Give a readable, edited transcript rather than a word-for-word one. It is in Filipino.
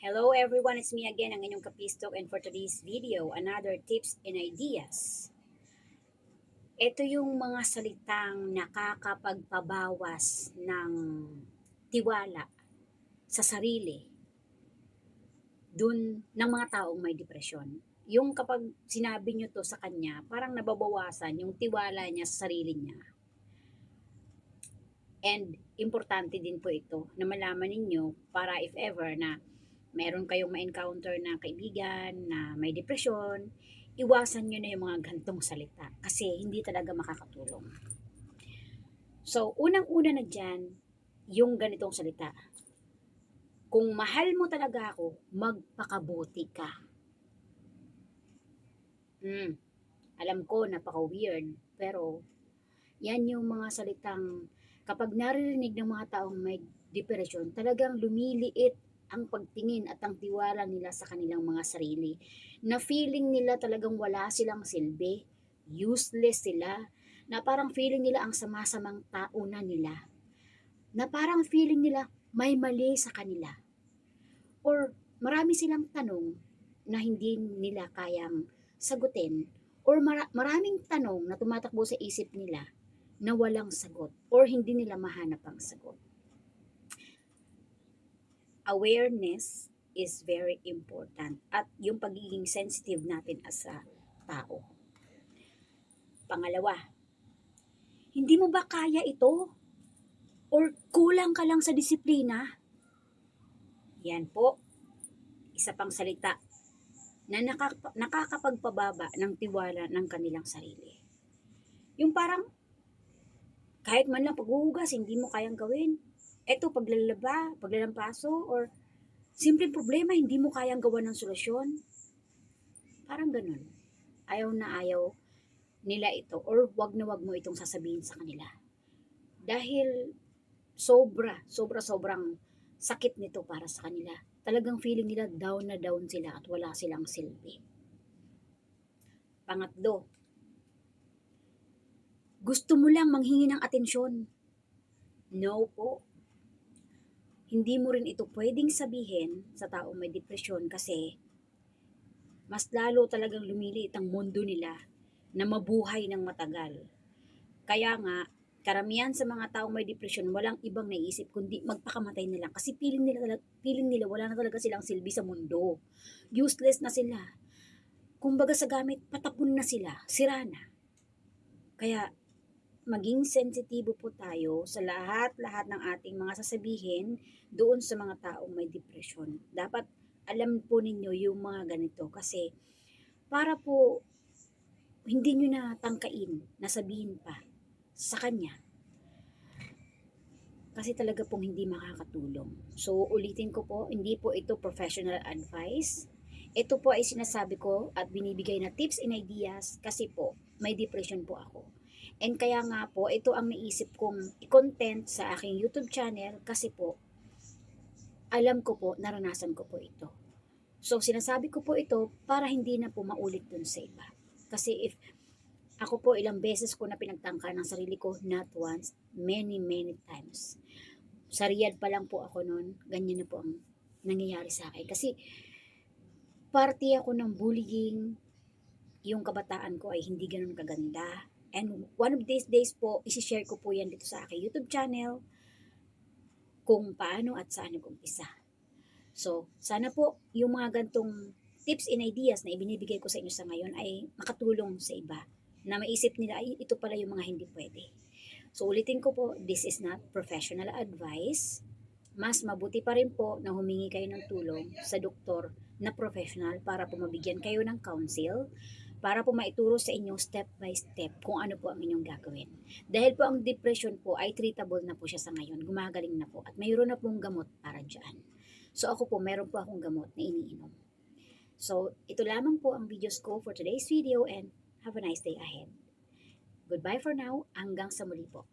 Hello everyone, it's me again, ang inyong Kapistok, and for today's video, another tips and ideas. Ito yung mga salitang nakakapagpabawas ng tiwala sa sarili dun ng mga taong may depresyon. Yung kapag sinabi nyo to sa kanya, parang nababawasan yung tiwala niya sa sarili niya. And importante din po ito na malaman ninyo para if ever na meron kayong ma-encounter na kaibigan na may depresyon, iwasan nyo na yung mga gantong salita kasi hindi talaga makakatulong. So, unang-una na dyan, yung ganitong salita. Kung mahal mo talaga ako, magpakabuti ka. Alam ko, napaka-weird, pero yan yung mga salitang kapag naririnig ng mga taong may depresyon, talagang lumiliit ang pagtingin at ang tiwala nila sa kanilang mga sarili. Na feeling nila talagang wala silang silbi, useless sila, na parang feeling nila ang sama-samang tao na nila. Na parang feeling nila may mali sa kanila. Or marami silang tanong na hindi nila kayang sagutin, or maraming tanong na tumatakbo sa isip nila na walang sagot or hindi nila mahanap ang sagot. Awareness is very important at yung pagiging sensitive natin as a tao. Pangalawa, hindi mo ba kaya ito? Or kulang ka lang sa disiplina? Yan po, isa pang salita na nakakapagpababa ng tiwala ng kanilang sarili. Yung parang kahit man lang paghuhugas, hindi mo kayang gawin. Eto, paglalaba, paglalampaso, or simpleng problema, hindi mo kayang gawa ng solusyon. Parang ganun. Ayaw na ayaw nila ito, or wag na wag mo itong sasabihin sa kanila. Dahil sobrang sakit nito para sa kanila. Talagang feeling nila down na down sila at wala silang silbi. Pangatlo, gusto mo lang manghingi ng atensyon. No po. Hindi mo rin ito pwedeng sabihin sa taong may depresyon kasi mas lalo talagang lumiliit ang mundo nila na mabuhay ng matagal. Kaya nga, karamihan sa mga taong may depresyon, walang ibang naisip kundi magpakamatay na lang kasi feeling nila wala na talaga silang silbi sa mundo. Useless na sila. Kumbaga sa gamit, patapon na sila, sira na. Kaya maging sensitibo po tayo sa lahat-lahat ng ating mga sasabihin doon sa mga taong may depression. Dapat alam po ninyo yung mga ganito kasi para po hindi nyo na tangkain na sabihin pa sa kanya kasi talaga pong hindi makakatulong. So ulitin ko po, hindi po ito professional advice. Ito po ay sinasabi ko at binibigay na tips and ideas kasi po may depression po ako. And kaya nga po, ito ang naisip kong i-content sa aking YouTube channel kasi po, alam ko po, naranasan ko po ito. So, sinasabi ko po ito para hindi na po maulit dun sa iba. Kasi if ako po ilang beses ko na pinagtangka ng sarili ko, not once, many times. Sa Riyadh pa lang po ako noon, ganyan na po ang nangyayari sa akin. Kasi parte ako ng bullying, yung kabataan ko ay hindi ganun kaganda. And one of these days po, isi-share ko po yan dito sa aking YouTube channel kung paano at saan nag-umpisa. So, sana po yung mga gantong tips and ideas na ibinibigay ko sa inyo sa ngayon ay makatulong sa iba na maisip nila ay ito pala yung mga hindi pwede. So, ulitin ko po, this is not professional advice. Mas mabuti pa rin po na humingi kayo ng tulong sa doktor na professional para po mabigyan kayo ng counsel para po maituro sa inyo step by step kung ano po ang inyong gagawin. Dahil po ang depression po ay treatable na po siya sa ngayon, gumagaling na po at mayroon na pong gamot para dyan. So ako po, meron po akong gamot na iniinom. So ito lamang po ang videos ko for today's video and have a nice day ahead. Goodbye for now, hanggang sa muli po.